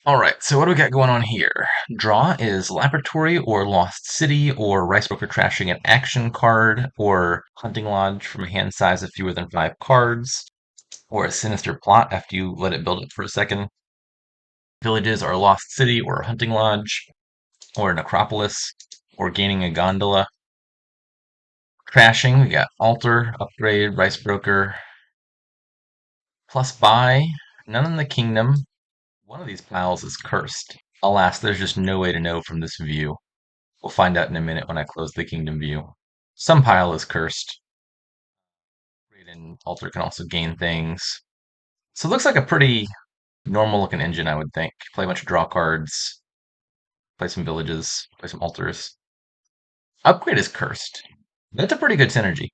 Alright, so what do we got going on here? Draw is Laboratory or Lost City or Rice Broker trashing an action card or Hunting Lodge from a hand size of fewer than 5 cards or a Sinister Plot after you let it build up for a second. Villages are Lost City or Hunting Lodge or Necropolis or Gaining a Gondola. Trashing, we got Altar, Upgrade, Rice Broker, plus buy, none in the Kingdom. One of these piles is cursed. Alas, there's just no way to know from this view. We'll find out in a minute when I close the kingdom view. Some pile is cursed. Raid and altar can also gain things. So it looks like a pretty normal looking engine, I would think. Play a bunch of draw cards, play some villages, play some altars. Upgrade is cursed. That's a pretty good synergy.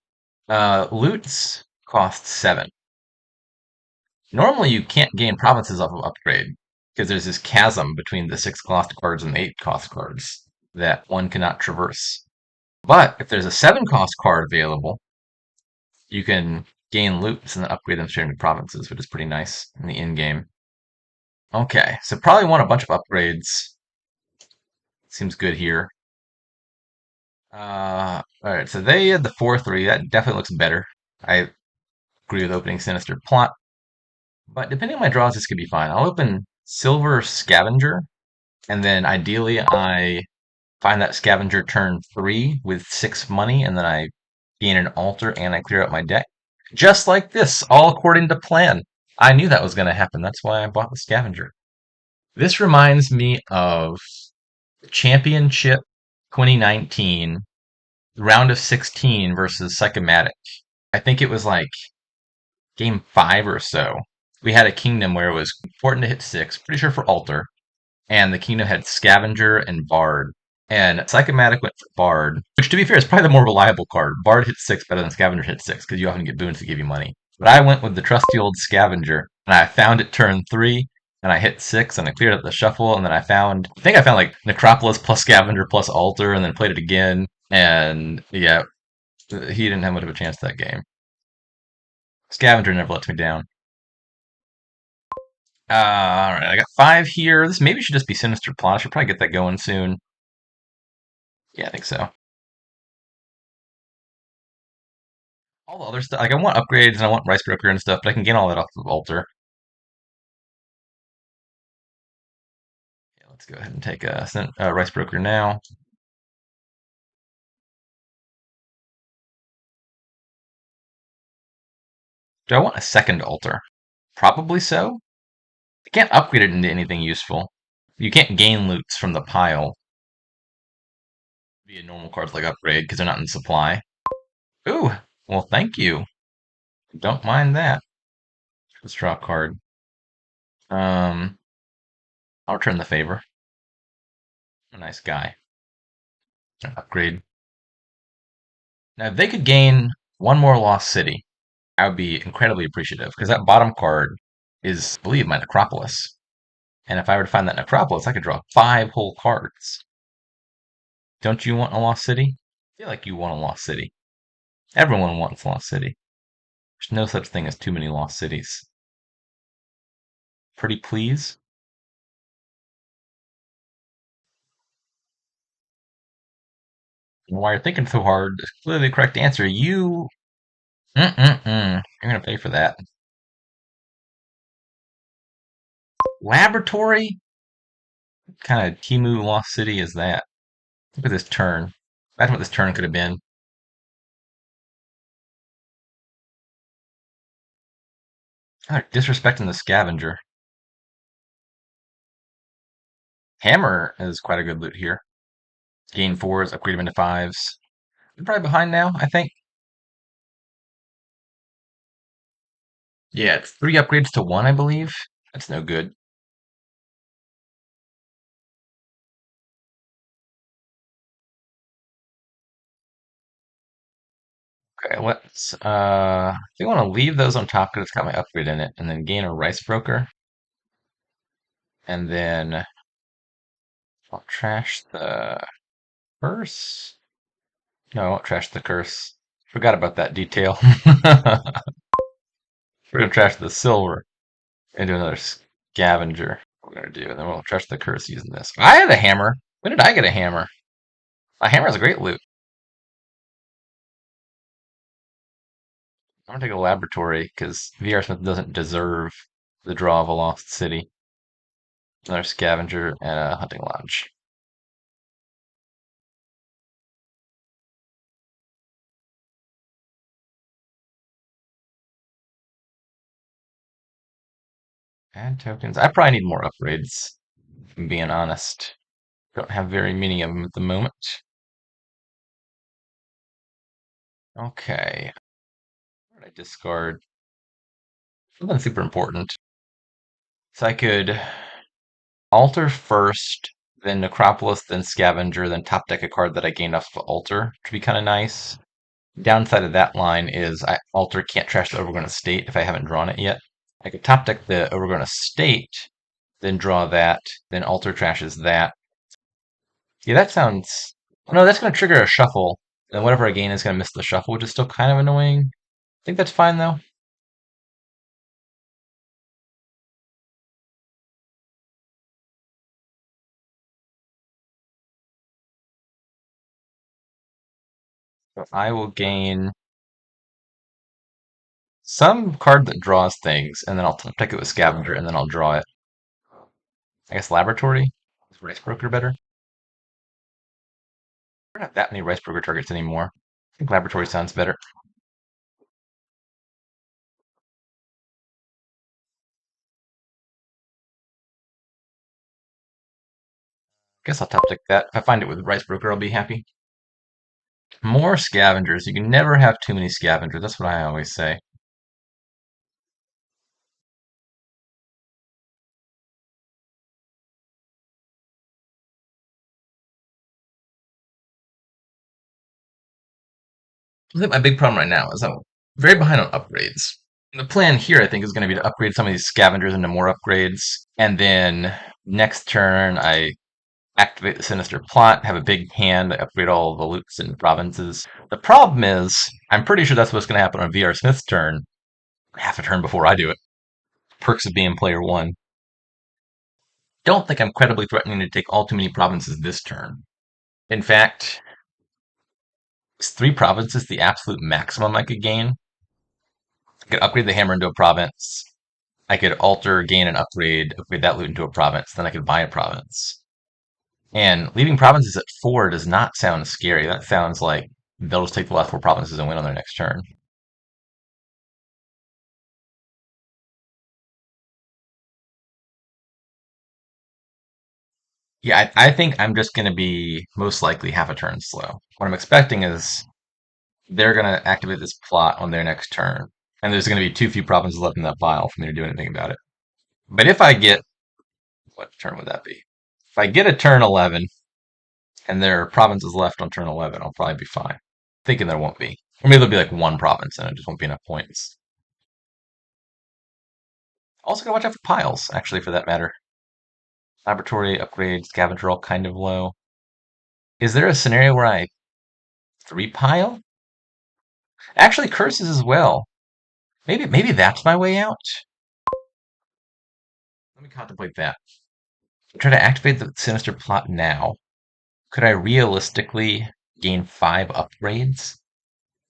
Loots cost 7. Normally you can't gain provinces off of upgrade, because there's this chasm between the 6 cost cards and the 8 cost cards that one cannot traverse. But if there's a 7 cost card available, you can gain loots and then upgrade them straight into provinces, which is pretty nice in the end game. Okay, so probably want a bunch of upgrades. Seems good here. Alright, so they had the 4-3. That definitely looks better. I agree with opening Sinister Plot. But depending on my draws, this could be fine. I'll open Silver Scavenger, and then ideally I find that Scavenger turn 3 with 6 money, and then I gain an altar and I clear out my deck. Just like this, all according to plan. I knew that was going to happen. That's why I bought the Scavenger. This reminds me of Championship 2019, round of 16 versus Psychomatic. I think it was like game 5 or so. We had a kingdom where it was important to hit 6, pretty sure for altar, and the kingdom had Scavenger and Bard. And Psychomatic went for Bard, which to be fair is probably the more reliable card. Bard hits 6 better than Scavenger hits 6, because you often get boons to give you money. But I went with the trusty old Scavenger, and I found it turn 3, and I hit 6, and I cleared up the shuffle, and then I think I found like Necropolis plus Scavenger plus Altar, and then played it again, and yeah, he didn't have much of a chance that game. Scavenger never lets me down. Alright, I got 5 here. This maybe should just be Sinister Plot. I should probably get that going soon. Yeah, I think so. All the other stuff, like I want upgrades and I want Rice Broker and stuff, but I can gain all that off of Altar. Yeah, let's go ahead and take a Rice Broker now. Do I want a second Altar? Probably so. I can't upgrade it into anything useful. You can't gain loots from the pile via normal cards like upgrade because they're not in supply. Ooh, well, thank you. Don't mind that. Let's draw a card. Um, I'll return the favor. A nice guy. Upgrade. Now, if they could gain one more Lost City, I would be incredibly appreciative because that bottom card is, I believe, my Necropolis. And if I were to find that Necropolis, I could draw 5 whole cards. Don't you want a Lost City? I feel like you want a Lost City. Everyone wants Lost City. There's no such thing as too many Lost Cities. Pretty please? Why you're thinking so hard? It's clearly the correct answer. You. Mm-mm-mm. You're gonna pay for that. Laboratory? What kind of Timu Lost City is that? Look at this turn. Imagine what this turn could have been. Oh, disrespecting the Scavenger. Hammer is quite a good loot here. Gain 4s, upgrade them into 5s. I'm probably behind now, I think. Yeah, it's 3 upgrades to 1, I believe. That's no good. Okay, let's if you want to leave those on top because it's got my upgrade in it, and then gain a Rice Broker. And then I'll trash the curse. No, I won't trash the curse. Forgot about that detail. We're gonna trash the silver into another scavenger. we're gonna do, and then we'll trash the curse using this. I had a hammer. When did I get a hammer? A hammer is a great loot. I'm gonna take a laboratory because VRSmith doesn't deserve the draw of a lost city. Another scavenger and a hunting lodge. Add tokens. I probably need more upgrades, if I'm being honest. Don't have very many of them at the moment. Okay. What did I discard? Something super important. So I could altar first, then Necropolis, then Scavenger, then top deck a card that I gained off of altar, which would be kind of nice. Downside of that line is altar can't trash the Overgrown Estate if I haven't drawn it yet. I could top deck the Overgrown Estate, then draw that, then altar trashes that. Yeah, that sounds. No, that's going to trigger a shuffle, and whatever I gain is going to miss the shuffle, which is still kind of annoying. I think that's fine though. So I will gain some card that draws things, and then I'll top deck it with Scavenger, and then I'll draw it. I guess Laboratory? Is Rice Broker better? I don't have that many Rice Broker targets anymore. I think Laboratory sounds better. Guess I'll top deck that. If I find it with Rice Broker, I'll be happy. More Scavengers. You can never have too many Scavengers. That's what I always say. I think my big problem right now is I'm very behind on upgrades. The plan here, I think, is going to be to upgrade some of these Scavengers into more upgrades, and then next turn I activate the Sinister Plot, have a big hand, I upgrade all the loots and provinces. The problem is, I'm pretty sure that's what's going to happen on VRSmith's turn, half a turn before I do it. Perks of being player one. Don't think I'm credibly threatening to take all too many provinces this turn. In fact, is 3 provinces the absolute maximum I could gain? I could upgrade the hammer into a province. I could alter, gain, and upgrade that loot into a province. Then I could buy a province. And leaving provinces at 4 does not sound scary. That sounds like they'll just take the last 4 provinces and win on their next turn. Yeah, I think I'm just going to be most likely half a turn slow. What I'm expecting is they're going to activate this plot on their next turn, and there's going to be too few provinces left in that pile for me to do anything about it. But if I get, what turn would that be? If I get a turn 11 and there are provinces left on turn 11, I'll probably be fine. Thinking there won't be. Or maybe there'll be like 1 province and it just won't be enough points. Also, gotta watch out for piles, actually, for that matter. Laboratory, upgrade, scavenger, all kind of low. Is there a scenario where I 3 pile? Actually, curses as well. Maybe that's my way out. Let me contemplate that. Try to activate the sinister plot now. Could I realistically gain 5 upgrades?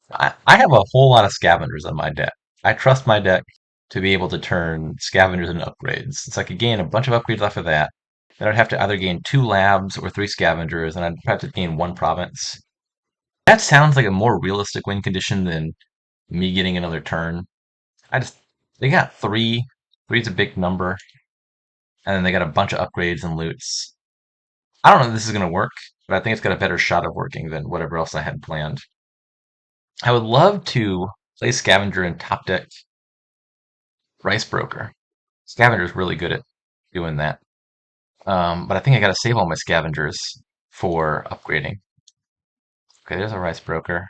I have a whole lot of scavengers on my deck. I trust my deck to be able to turn scavengers into upgrades. So I could gain a bunch of upgrades off of that. Then I'd have to either gain 2 labs or 3 scavengers, and I'd have to gain 1 province. That sounds like a more realistic win condition than me getting another turn. I just they got 3. Three's a big number, and then they got a bunch of upgrades and loots. I don't know if this is gonna work, but I think it's got a better shot of working than whatever else I had planned. I would love to play Scavenger and top deck Rice Broker. Scavenger's really good at doing that. But I think I gotta save all my Scavengers for upgrading. Okay, there's a Rice Broker.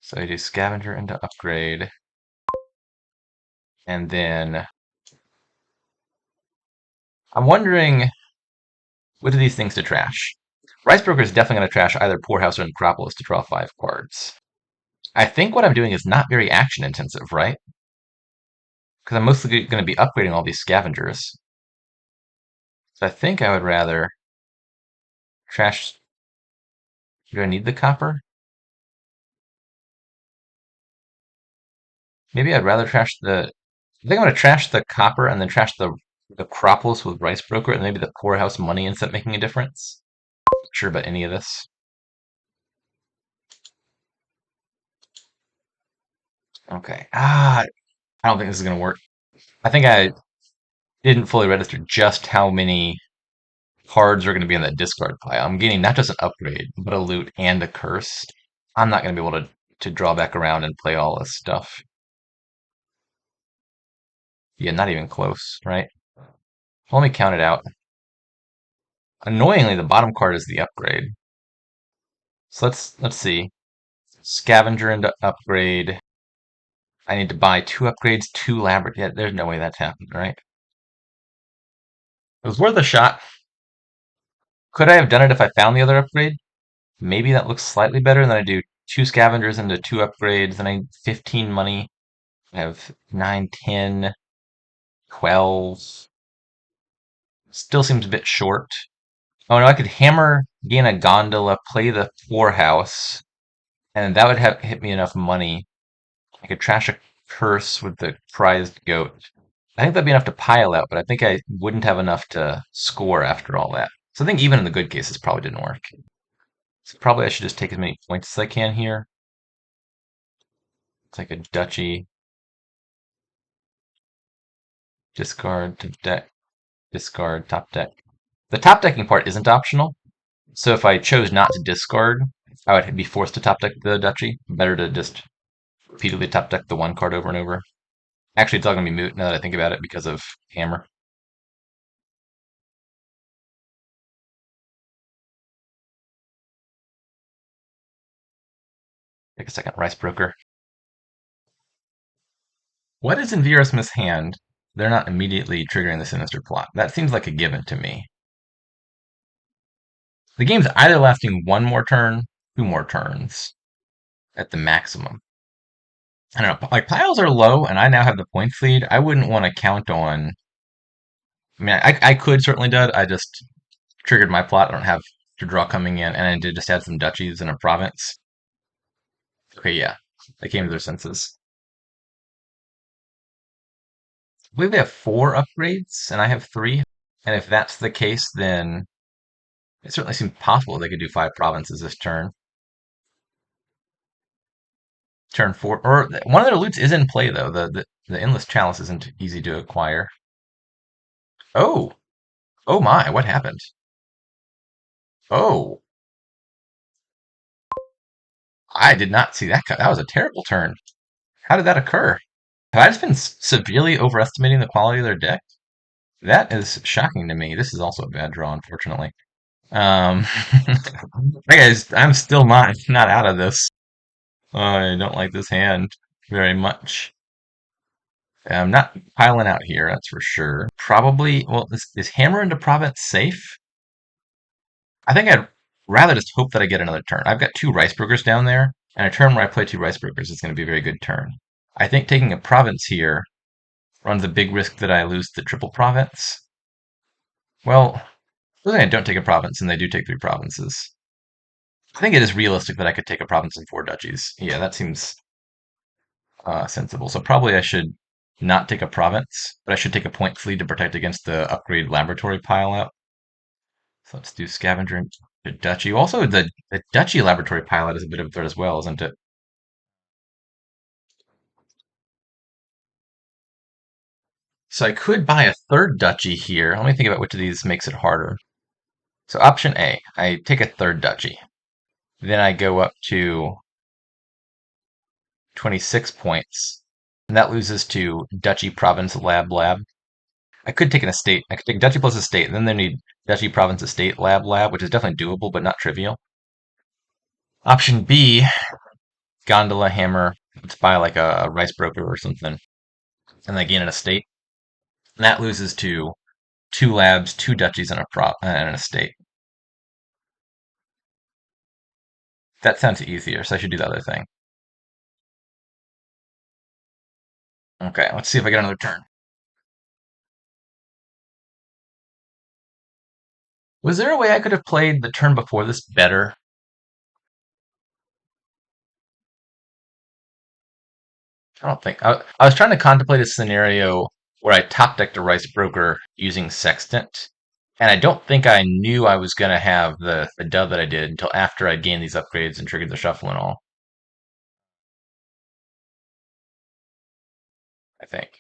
So I do Scavenger into upgrade. And then I'm wondering which of these things to trash. Rice Broker is definitely going to trash either Poorhouse or Necropolis to draw 5 cards. I think what I'm doing is not very action intensive, right? because I'm mostly going to be upgrading all these scavengers. So I think I would rather trash. Do I need the copper? Maybe I'd rather trash the. I think I'm going to trash the copper and then trash the Cropolis with Rice Broker and maybe the Poorhouse Money ends up making a difference. Not sure about any of this. Okay. I don't think this is going to work. I think I didn't fully register just how many cards are going to be in that discard pile. I'm getting not just an upgrade, but a loot and a curse. I'm not going to be able to draw back around and play all this stuff. Yeah, not even close, right? Let me count it out. Annoyingly, the bottom card is the upgrade. So let's see. Scavenger into upgrade. I need to buy two upgrades, two lab. Yeah, there's no way that's happened, right? It was worth a shot. Could I have done it if I found the other upgrade? Maybe that looks slightly better than I do two scavengers into two upgrades, and I need 15 money. I have 9, 10, 12. Still seems a bit short. Oh no, I could hammer, gain a gondola, play the poorhouse, and that would have hit me enough money. I could trash a curse with the prized goat. I think that'd be enough to pile out, but I think I wouldn't have enough to score after all that. So I think even in the good cases, probably didn't work. So probably I should just take as many points as I can here. It's like a duchy, discard to deck, discard, top deck. The top decking part isn't optional. So if I chose not to discard, I would be forced to top deck the duchy. Better to just repeatedly top deck the one card over and over. Actually, it's all going to be moot now that I think about it because of hammer. Take a second, Rice Broker. What is in VRSmith's hand? They're not immediately triggering the sinister plot. That seems like a given to me. The game's either lasting one more turn, two more turns at the maximum. I don't know. Like piles are low, and I now have the points lead. I wouldn't want to count on. I mean, I could certainly do it. I just triggered my plot. I don't have to draw coming in, and I did just add some duchies and a province. Okay, yeah, they came to their senses. I believe they have 4 upgrades, and I have 3. And if that's the case, then it certainly seems possible they could do 5 provinces this turn. Turn 4, or one of their loots is in play though. The endless chalice isn't easy to acquire. Oh, oh my, what happened? Oh, I did not see that cut. That was a terrible turn. How did that occur? Have I just been severely overestimating the quality of their deck? That is shocking to me. This is also a bad draw, unfortunately. Guys, I'm still not out of this. I don't like this hand very much. I'm not piling out here, that's for sure. Probably, well, is Hammer into Province safe? I think I'd rather just hope that I get another turn. I've got 2 Rice Brokers down there, and a turn where I play 2 Rice Brokers is going to be a very good turn. I think taking a Province here runs a big risk that I lose the triple Province. Well, I don't take a province, and they do take 3 provinces. I think it is realistic that I could take a province and 4 duchies. Yeah, that seems sensible. So probably I should not take a province, but I should take a point fleet to protect against the upgrade laboratory pile out. So let's do scavenger and duchy. Also, the duchy laboratory pile out is a bit of a threat as well, isn't it? So I could buy a third duchy here. Let me think about which of these makes it harder. So option A, I take a third duchy. Then I go up to 26 points. And that loses to Duchy, Province, Lab, Lab. I could take an estate. I could take Duchy plus estate, and then they need Duchy, Province, Estate, Lab, Lab, which is definitely doable, but not trivial. Option B, Gondola, Hammer. Let's buy like a Rice Broker or something, and then gain an estate. And that loses to 2 labs, 2 duchies, and and an estate. That sounds easier, so I should do the other thing. Okay, let's see if I get another turn. Was there a way I could have played the turn before this better? I don't think. I was trying to contemplate a scenario where I top decked a Rice Broker using Sextant, and I don't think I knew I was going to have the dub that I did until after I'd gained these upgrades and triggered the shuffle and all, I think.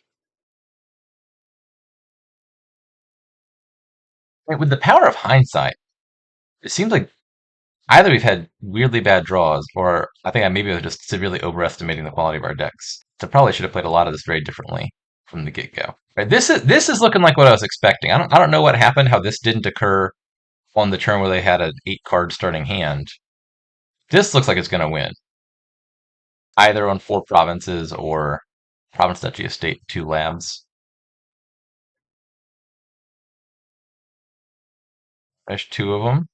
And with the power of hindsight, it seems like either we've had weirdly bad draws, or I think I maybe was just severely overestimating the quality of our decks. So probably should have played a lot of this very differently from the get go. Right, this is looking like what I was expecting. I don't know what happened, how this didn't occur on the turn where they had an 8 card starting hand. This looks like it's going to win, either on 4 provinces or province duchy estate 2 labs. There's 2 of them.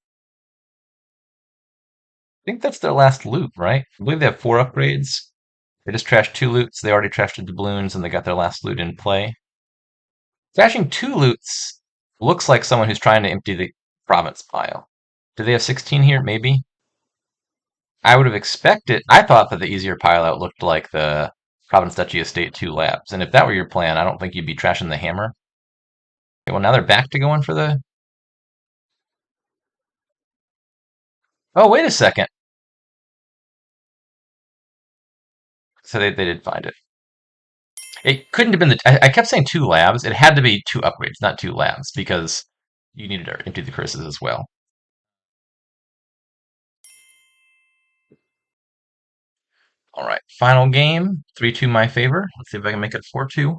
I think that's their last loot, right? I believe they have 4 upgrades. They just trashed 2 loots. They already trashed the doubloons, and they got their last loot in play. Trashing 2 loots looks like someone who's trying to empty the province pile. Do they have 16 here? Maybe. I would have expected. I thought that the easier pile out looked like the province duchy estate 2 labs, and if that were your plan, I don't think you'd be trashing the hammer. Okay, well, now they're back to going for the. Oh, wait a second. So they did find it. It couldn't have been the. I kept saying 2 labs. It had to be 2 upgrades, not 2 labs, because you needed to empty the curses as well. All right, final game. 3-2 my favor. Let's see if I can make it 4-2.